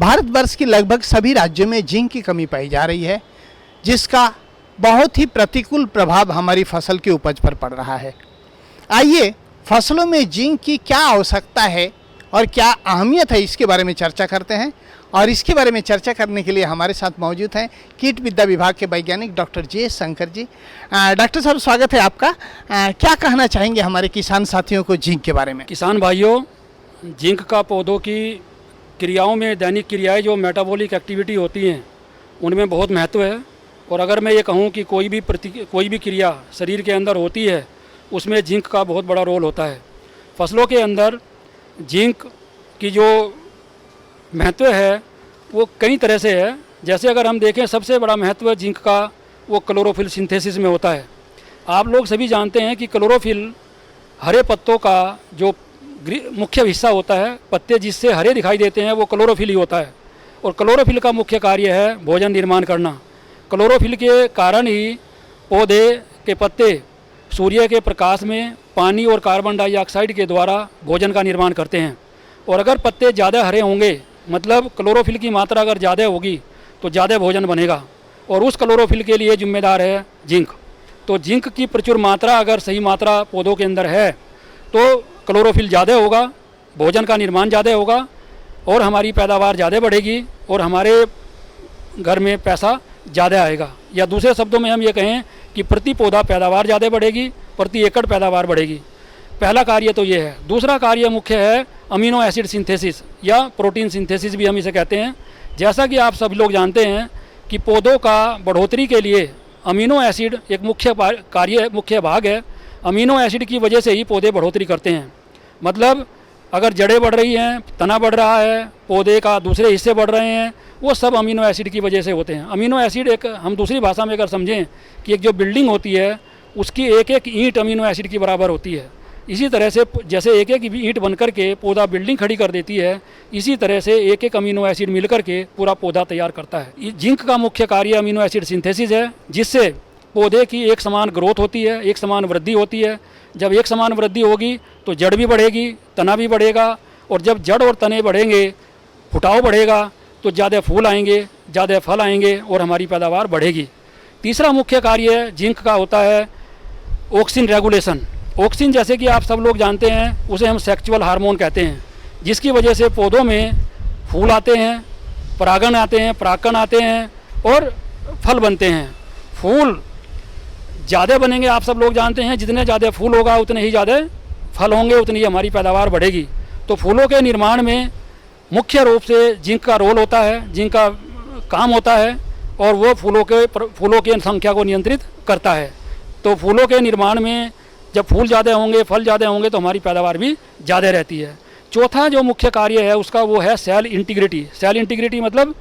भारतवर्ष के लगभग सभी राज्यों में जिंक की कमी पाई जा रही है, जिसका बहुत ही प्रतिकूल प्रभाव हमारी फसल की उपज पर पड़ रहा है। आइए फसलों में जिंक की क्या आवश्यकता है और क्या अहमियत है, इसके बारे में चर्चा करते हैं। और इसके बारे में चर्चा करने के लिए हमारे साथ मौजूद हैं कीट विद्या विभाग के वैज्ञानिक डॉक्टर जे शंकर जी। डॉक्टर साहब, स्वागत है आपका। क्या कहना चाहेंगे हमारे किसान साथियों को जिंक के बारे में? किसान भाइयों, जिंक का पौधों की क्रियाओं में, दैनिक क्रियाएं जो मेटाबॉलिक एक्टिविटी होती हैं, उनमें बहुत महत्व है। और अगर मैं ये कहूँ कि कोई भी क्रिया शरीर के अंदर होती है, उसमें जिंक का बहुत बड़ा रोल होता है। फसलों के अंदर जिंक की जो महत्व है वो कई तरह से है। जैसे अगर हम देखें, सबसे बड़ा महत्व जिंक का वो क्लोरोफिल सिंथेसिस में होता है। आप लोग सभी जानते हैं कि क्लोरोफिल हरे पत्तों का जो मुख्य हिस्सा होता है, पत्ते जिससे हरे दिखाई देते हैं, वो क्लोरोफिल ही होता है। और क्लोरोफिल का मुख्य कार्य है भोजन निर्माण करना। क्लोरोफिल के कारण ही पौधे के पत्ते सूर्य के प्रकाश में पानी और कार्बन डाइऑक्साइड के द्वारा भोजन का निर्माण करते हैं। और अगर पत्ते ज़्यादा हरे होंगे, मतलब क्लोरोफिल की मात्रा अगर ज़्यादा होगी, तो ज़्यादा भोजन बनेगा। और उस क्लोरोफिल के लिए जिम्मेदार है जिंक। तो जिंक की प्रचुर मात्रा, अगर सही मात्रा पौधों के अंदर है, तो क्लोरोफिल ज़्यादा होगा, भोजन का निर्माण ज़्यादा होगा और हमारी पैदावार ज़्यादा बढ़ेगी और हमारे घर में पैसा ज़्यादा आएगा। या दूसरे शब्दों में हम ये कहें कि प्रति पौधा पैदावार ज़्यादा बढ़ेगी, प्रति एकड़ पैदावार बढ़ेगी। पहला कार्य तो ये है। दूसरा कार्य मुख्य है अमीनो एसिड सिंथेसिस या प्रोटीन सिंथेसिस भी हम इसे कहते हैं। जैसा कि आप सब लोग जानते हैं कि पौधों का बढ़ोतरी के लिए अमीनो एसिड एक मुख्य भाग है। अमीनो एसिड की वजह से ही पौधे बढ़ोतरी करते हैं। मतलब अगर जड़ें बढ़ रही हैं, तना बढ़ रहा है, पौधे का दूसरे हिस्से बढ़ रहे हैं, वो सब अमीनो एसिड की वजह से होते हैं। अमीनो एसिड एक, हम दूसरी भाषा में अगर समझें कि एक जो बिल्डिंग होती है, उसकी एक एक ईंट अमीनो एसिड की बराबर होती है। इसी तरह से जैसे एक एक ईंट बनकर के पौधा बिल्डिंग खड़ी कर देती है, इसी तरह से एक एक अमीनो एसिड मिलकर के पूरा पौधा तैयार करता है। जिंक का मुख्य कार्य अमीनो एसिड सिंथेसिस है, जिससे पौधे की एक समान ग्रोथ होती है, एक समान वृद्धि होती है। जब एक समान वृद्धि होगी तो जड़ भी बढ़ेगी, तना भी बढ़ेगा। और जब जड़ और तने बढ़ेंगे, फुटाव बढ़ेगा, तो ज़्यादा फूल आएंगे, ज़्यादा फल आएंगे और हमारी पैदावार बढ़ेगी। तीसरा मुख्य कार्य जिंक का होता है ऑक्सिन रेगुलेशन। ऑक्सिन, जैसे कि आप सब लोग जानते हैं, उसे हम सेक्सुअल हार्मोन कहते हैं, जिसकी वजह से पौधों में फूल आते हैं, परागण आते हैं, परागकण आते हैं और फल बनते हैं। फूल ज़्यादा बनेंगे, आप सब लोग जानते हैं, जितने ज़्यादा फूल होगा उतने ही ज़्यादा फल होंगे, उतनी ही हमारी पैदावार बढ़ेगी। तो फूलों के निर्माण में मुख्य रूप से जिंक का रोल होता है, जिंक का काम होता है, और वो फूलों की संख्या को नियंत्रित करता है। तो फूलों के निर्माण में जब फूल ज़्यादा होंगे, फल ज़्यादा होंगे, तो हमारी पैदावार भी ज़्यादा रहती है। चौथा जो मुख्य कार्य है उसका, वो है सेल इंटीग्रिटी। सेल इंटीग्रिटी मतलब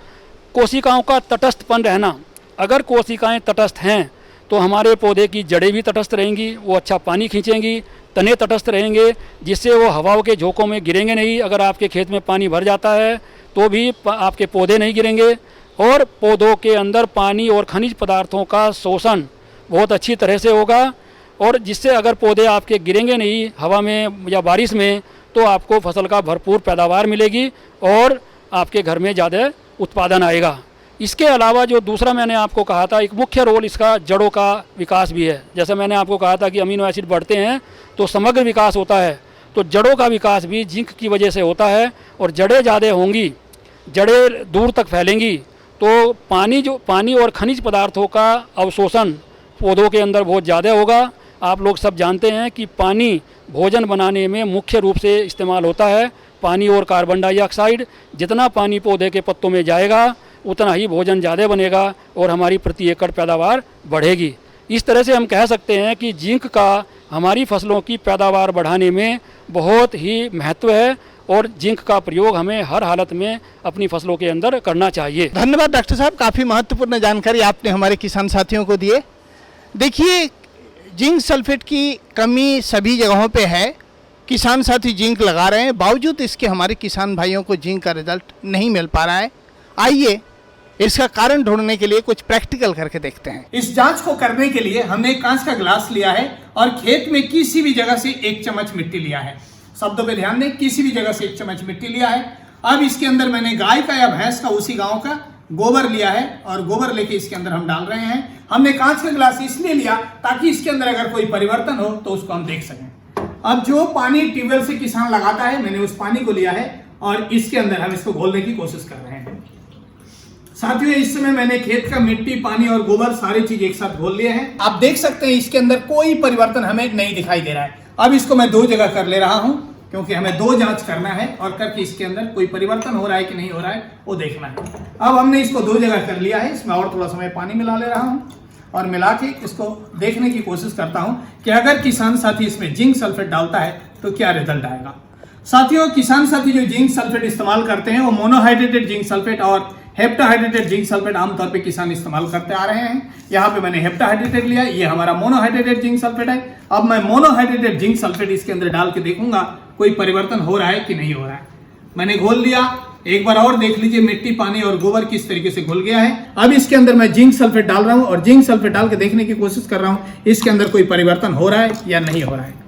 कोशिकाओं का तटस्थपन रहना। अगर कोशिकाएं तटस्थ हैं तो हमारे पौधे की जड़ें भी तटस्थ रहेंगी, वो अच्छा पानी खींचेंगी, तने तटस्थ रहेंगे, जिससे वो हवाओं के झोंकों में गिरेंगे नहीं। अगर आपके खेत में पानी भर जाता है तो भी आपके पौधे नहीं गिरेंगे। और पौधों के अंदर पानी और खनिज पदार्थों का शोषण बहुत अच्छी तरह से होगा, और जिससे अगर पौधे आपके गिरेंगे नहीं हवा में या बारिश में, तो आपको फसल का भरपूर पैदावार मिलेगी और आपके घर में ज़्यादा उत्पादन आएगा। इसके अलावा जो दूसरा मैंने आपको कहा था, एक मुख्य रोल इसका जड़ों का विकास भी है। जैसे मैंने आपको कहा था कि अमीनो एसिड बढ़ते हैं तो समग्र विकास होता है, तो जड़ों का विकास भी जिंक की वजह से होता है। और जड़ें ज़्यादा होंगी, जड़ें दूर तक फैलेंगी, तो पानी और खनिज पदार्थों का अवशोषण पौधों के अंदर बहुत ज़्यादा होगा। आप लोग सब जानते हैं कि पानी भोजन बनाने में मुख्य रूप से इस्तेमाल होता है। पानी और कार्बन डाइऑक्साइड, जितना पानी पौधे के पत्तों में जाएगा उतना ही भोजन ज़्यादा बनेगा और हमारी प्रति एकड़ पैदावार बढ़ेगी। इस तरह से हम कह सकते हैं कि जिंक का हमारी फसलों की पैदावार बढ़ाने में बहुत ही महत्व है, और जिंक का प्रयोग हमें हर हालत में अपनी फसलों के अंदर करना चाहिए। धन्यवाद डॉक्टर साहब, काफ़ी महत्वपूर्ण जानकारी आपने हमारे किसान साथियों को दिए। देखिए, जिंक सल्फेट की कमी सभी जगहों पे है। किसान साथी जिंक लगा रहे हैं, बावजूद इसके हमारे किसान भाइयों को जिंक का रिजल्ट नहीं मिल पा रहा है। आइए इसका कारण ढूंढने के लिए कुछ प्रैक्टिकल करके देखते हैं। इस जांच को करने के लिए हमने कांच का ग्लास लिया है और खेत में किसी भी जगह से 1 चम्मच मिट्टी लिया है। शब्दों पे ध्यान दें, किसी भी जगह से 1 चम्मच मिट्टी लिया है अब इसके अंदर मैंने गाय का या भैंस का उसी गांव का गोबर लिया है और गोबर लेके इसके अंदर हम डाल रहे हैं। हमने कांच का गिलास इसलिए लिया ताकि इसके अंदर अगर कोई परिवर्तन हो तो उसको हम देख सकें। अब जो पानी ट्यूबवेल से किसान लगाता है, मैंने उस पानी को लिया है और इसके अंदर हम इसको घोलने की कोशिश कर रहे हैं। साथियों, इस समय मैंने खेत का मिट्टी, पानी और गोबर सारी चीज एक साथ घोल लिए हैं। आप देख सकते हैं इसके अंदर कोई परिवर्तन हमें नहीं दिखाई दे रहा है। अब इसको मैं 2 जगह कर ले रहा हूं क्योंकि हमें 2 जांच करना है और करके इसके अंदर कोई परिवर्तन हो रहा है कि नहीं हो रहा है वो देखना है। अब हमने इसको 2 जगह कर लिया है। इसमें और थोड़ा समय पानी मिला ले रहा हूं और मिला के इसको देखने की कोशिश करता हूं कि अगर किसान साथी इसमें जिंक सल्फेट डालता है तो क्या रिजल्ट आएगा। साथियों, किसान साथी जो जिंक सल्फेट इस्तेमाल करते हैं वो मोनोहाइड्रेटेड जिंक सल्फेट और हेप्टाहाइड्रेटेड जिंक सल्फेट आमतौर पे किसान इस्तेमाल करते आ रहे हैं। यहाँ पे मैंने हेप्टाहाइड्रेटेड लिया, ये हमारा मोनोहाइड्रेटेड जिंक सल्फेट है। अब मैं मोनोहाइड्रेटेड जिंक सल्फेट इसके अंदर डाल के देखूंगा कोई परिवर्तन हो रहा है कि नहीं हो रहा है। मैंने घोल लिया, एक बार और देख लीजिए मिट्टी, पानी और गोबर किस तरीके से घुल गया है। अब इसके अंदर मैं जिंक सल्फेट डाल रहा हूं और जिंक सल्फेट डाल के देखने की कोशिश कर रहा हूं इसके अंदर कोई परिवर्तन हो रहा है या नहीं हो रहा है।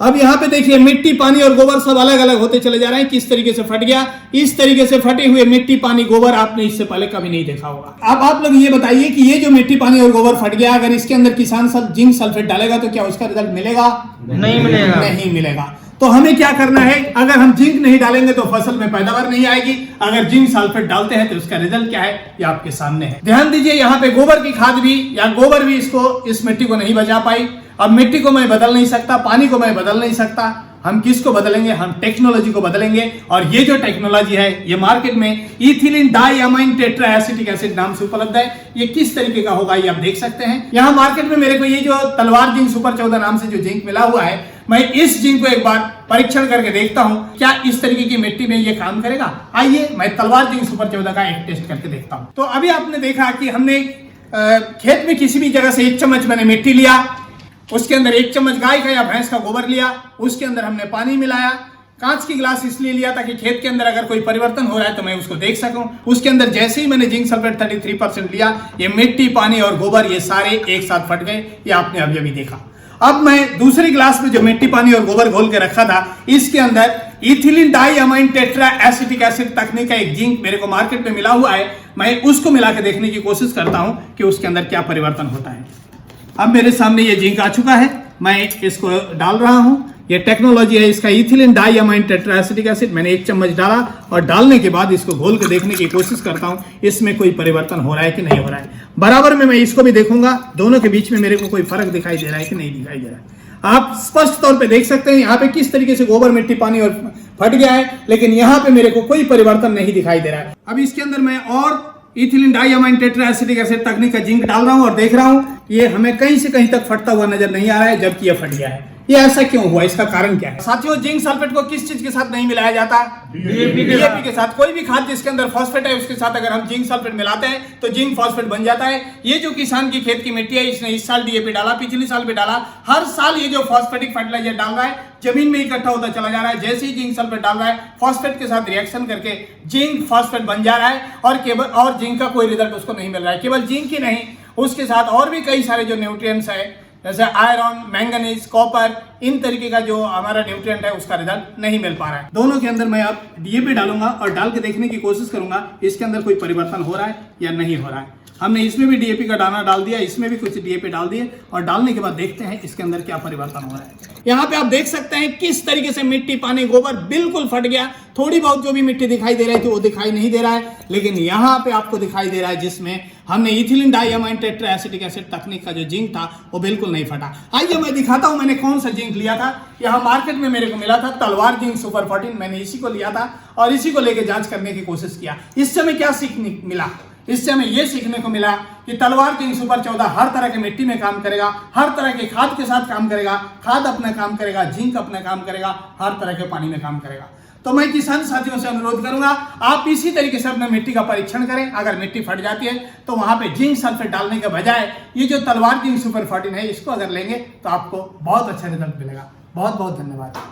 अब यहाँ पे देखिए मिट्टी, पानी और गोबर सब अलग अलग होते चले जा रहे हैं। किस तरीके से फट गया, इस तरीके से फटे हुए मिट्टी, पानी, गोबर आपने इससे पहले कभी नहीं देखा होगा। अब आप लोग ये बताइए कि ये जो मिट्टी, पानी और गोबर फट गया, अगर इसके अंदर किसान सब जिंक सल्फेट डालेगा तो क्या उसका रिजल्ट मिलेगा? नहीं मिलेगा। नहीं मिलेगा। तो हमें क्या करना है, अगर हम जिंक नहीं डालेंगे तो फसल में पैदावार नहीं आएगी। अगर जिंक सल्फेट डालते हैं तो उसका रिजल्ट क्या है ये आपके सामने है। ध्यान दीजिए, यहाँ पे गोबर की खाद भी या गोबर भी इस मिट्टी को नहीं बचा पाई। अब मिट्टी को मैं बदल नहीं सकता, पानी को मैं बदल नहीं सकता। हम किसको बदलेंगे? हम टेक्नोलॉजी को बदलेंगे। और ये जो टेक्नोलॉजी है ये मार्केट में ethylene diamine tetra acetic acid नाम से उपलब्ध है। ये किस तरीके का होगा ये आप देख सकते हैं। यहाँ मार्केट में मेरे को ये जो तलवार जिंक सुपर 14 नाम से जो जिंक मिला हुआ है, मैं इस जिंक को एक बार परीक्षण करके देखता हूं क्या इस तरीके की मिट्टी में ये काम करेगा। आइए मैं तलवार जिंक सुपर 14 का एक टेस्ट करके देखता हूं। तो अभी आपने देखा कि हमने खेत में किसी भी जगह से 1 चम्मच मैंने मिट्टी लिया, उसके अंदर 1 चम्मच गाय का या भैंस का गोबर लिया, उसके अंदर हमने पानी मिलाया। कांच की गिलास इसलिए लिया ताकि खेत के अंदर अगर कोई परिवर्तन हो रहा है तो मैं उसको देख सकूं। उसके अंदर जैसे ही मैंने जिंक सल्फेट 33% लिया, ये मिट्टी, पानी और गोबर ये सारे एक साथ फट गए। ये आपने अभी देखा। अब मैं दूसरी गिलास में जो मिट्टी, पानी और गोबर घोल के रखा था, इसके अंदर ethylene diamine tetra acetic acid तकनीक का एक जिंक मेरे को मार्केट में मिला हुआ है। मैं उसको मिला के देखने की कोशिश करता हूं कि उसके अंदर क्या परिवर्तन होता है। अब मेरे सामने ये जिंक आ चुका है, मैं इसको डाल रहा हूं। ये टेक्नोलॉजी है, इसका ethylene diamine tetra acetic acid. मैंने 1 चम्मच डाला और डालने के बाद इसको घोल के देखने की कोशिश करता हूं इसमें कोई परिवर्तन हो रहा है कि नहीं हो रहा है। बराबर में मैं इसको भी देखूंगा, दोनों के बीच में मेरे को कोई फर्क दिखाई दे रहा है कि नहीं दिखाई दे रहा है। आप स्पष्ट तौर पे देख सकते हैं यहाँ पे किस तरीके से गोबर, मिट्टी, पानी और फट गया है, लेकिन यहाँ पे मेरे को कोई परिवर्तन नहीं दिखाई दे रहा है। अब इसके अंदर मैं और ethylene diamine tetra acetic acid तकनीक का जिंक डाल रहा हूं और देख रहा हूं ये हमें कहीं से कहीं तक फटता हुआ नजर नहीं आ रहा है, जबकि ये फट गया है। ये ऐसा क्यों हुआ, इसका कारण क्या है? साथियों, जिंक सल्फेट को किस चीज के साथ नहीं मिलाया जाता? डीएपी के साथ। कोई भी खाद जिसके अंदर फॉस्फेट है उसके साथ अगर हम जिंक सल्फेट मिलाते हैं तो जिंक फॉस्फेट बन जाता है। ये जो किसान की खेत की मिट्टी है, इसने इस साल डीएपी डाला, पिछले साल भी डाला, हर साल ये जो फॉस्फेटिक फर्टिलाइजर डाल रहा है जमीन में इकट्ठा होता चला जा रहा है। जैसे ही जिंक सल्फेट डाल रहा है, फॉस्फेट के साथ रिएक्शन करके जिंक फॉस्फेट बन जा रहा है और जिंक का कोई रिजल्ट उसको नहीं मिल रहा है। केवल जिंक ही नहीं, उसके साथ और भी कई सारे जो न्यूट्रिएंट्स है जैसे आयरन, मैंगनीज, कॉपर, इन तरीके का जो हमारा न्यूट्रिएंट है उसका रिजल्ट नहीं मिल पा रहा है। दोनों के अंदर मैं अब डीएपी डालूंगा और डाल के देखने की कोशिश करूंगा इसके अंदर कोई परिवर्तन हो रहा है या नहीं हो रहा है। हमने इसमें भी डीएपी का दाना डाल दिया, इसमें भी कुछ डीएपी डाल दिए और डालने के बाद देखते हैं इसके अंदर क्या परिवर्तन हो रहा है। यहाँ पे आप देख सकते हैं किस तरीके से मिट्टी, पानी, गोबर बिल्कुल फट गया। थोड़ी बहुत जो भी मिट्टी दिखाई दे रही थी वो दिखाई नहीं दे रहा है, लेकिन यहाँ पे आपको दिखाई दे रहा है जिसमें हमने ethylene diamine tetra acetic acid तकनीक का जो जिंक था वो बिल्कुल नहीं फटा। आइए मैं दिखाता हूं मैंने कौन सा जिंक लिया था। यहाँ मार्केट में मेरे को मिला था तलवार जिंक सुपर 14, मैंने इसी को लिया था और इसी को लेके जांच करने की कोशिश किया। इससे हमें क्या सीखने मिला? इससे हमें यह सीखने को मिला कि तलवार जिंक सुपर 14 हर तरह के मिट्टी में काम करेगा, हर तरह के खाद के साथ काम करेगा, खाद अपना काम करेगा, जिंक अपना काम करेगा, हर तरह के पानी में काम करेगा। तो मैं किसान साथियों से अनुरोध करूंगा आप इसी तरीके से अपने मिट्टी का परीक्षण करें। अगर मिट्टी फट जाती है तो वहां पे जिंक सल्फेट डालने के बजाय ये जो तलवार जिंक सुपर 14 है इसको अगर लेंगे तो आपको बहुत अच्छा रिजल्ट मिलेगा। बहुत बहुत धन्यवाद।